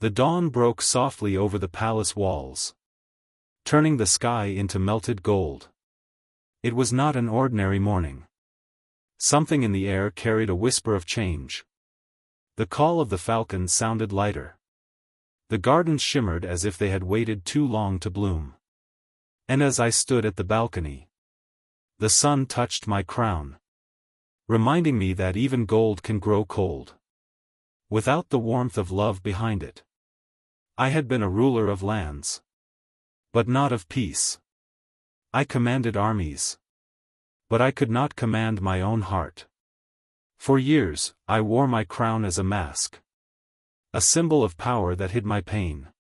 The dawn broke softly over the palace walls, turning the sky into melted gold. It was not an ordinary morning. Something in the air carried a whisper of change. The call of the falcon sounded lighter. The gardens shimmered as if they had waited too long to bloom. And as I stood at the balcony, the sun touched my crown, reminding me that even gold can grow cold without the warmth of love behind it. I had been a ruler of lands, but not of peace. I commanded armies, but I could not command my own heart. For years, I wore my crown as a mask, a symbol of power that hid my pain.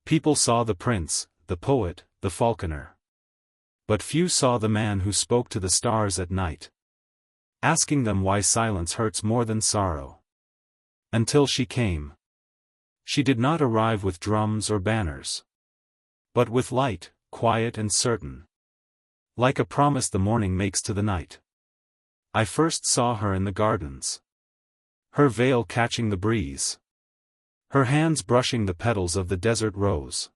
People saw the prince, the poet, the falconer. But few saw the man who spoke to the stars at night, asking them why silence hurts more than sorrow. Until she came. She did not arrive with drums or banners, but with light, quiet and certain, like a promise the morning makes to the night. I first saw her in the gardens, her veil catching the breeze, her hands brushing the petals of the desert rose,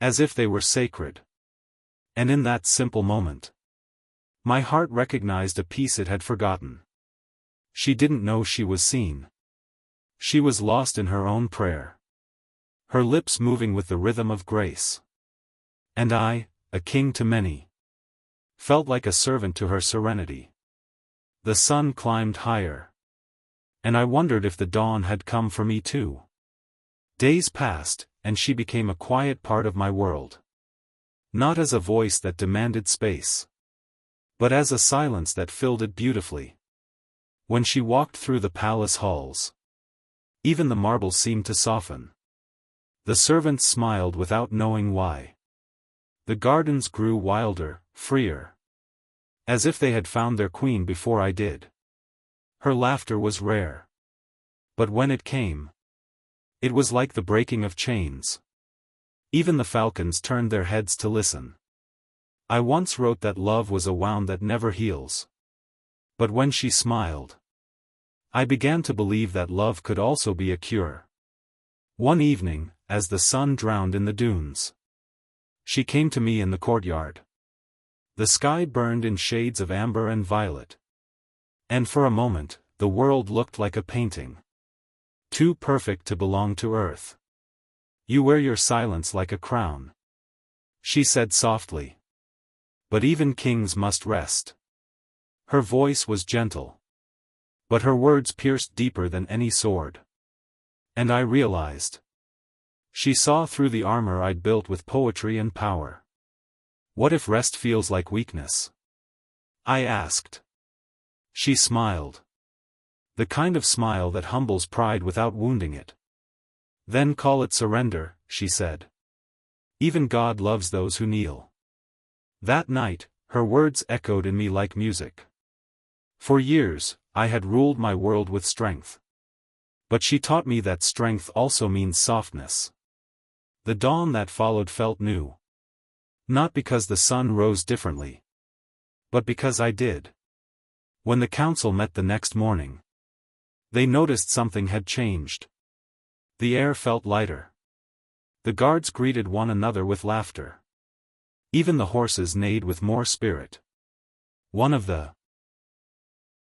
as if they were sacred. And in that simple moment, my heart recognized a piece it had forgotten. She didn't know she was seen. She was lost in her own prayer, her lips moving with the rhythm of grace. And I, a king to many, felt like a servant to her serenity. The sun climbed higher, and I wondered if the dawn had come for me too. Days passed, and she became a quiet part of my world. Not as a voice that demanded space, but as a silence that filled it beautifully. When she walked through the palace halls, even the marble seemed to soften. The servants smiled without knowing why. The gardens grew wilder, freer, as if they had found their queen before I did. Her laughter was rare, but when it came, it was like the breaking of chains. Even the falcons turned their heads to listen. I once wrote that love was a wound that never heals. But when she smiled, I began to believe that love could also be a cure. One evening, as the sun drowned in the dunes, she came to me in the courtyard. The sky burned in shades of amber and violet. And for a moment, the world looked like a painting, too perfect to belong to earth. "You wear your silence like a crown," she said softly. "But even kings must rest." Her voice was gentle, but her words pierced deeper than any sword. And I realized, she saw through the armor I'd built with poetry and power. "What if rest feels like weakness?" I asked. She smiled. The kind of smile that humbles pride without wounding it. "Then call it surrender," she said. "Even God loves those who kneel." That night, her words echoed in me like music. For years, I had ruled my world with strength. But she taught me that strength also means softness. The dawn that followed felt new. Not because the sun rose differently, but because I did. When the council met the next morning, they noticed something had changed. The air felt lighter. The guards greeted one another with laughter. Even the horses neighed with more spirit. One of the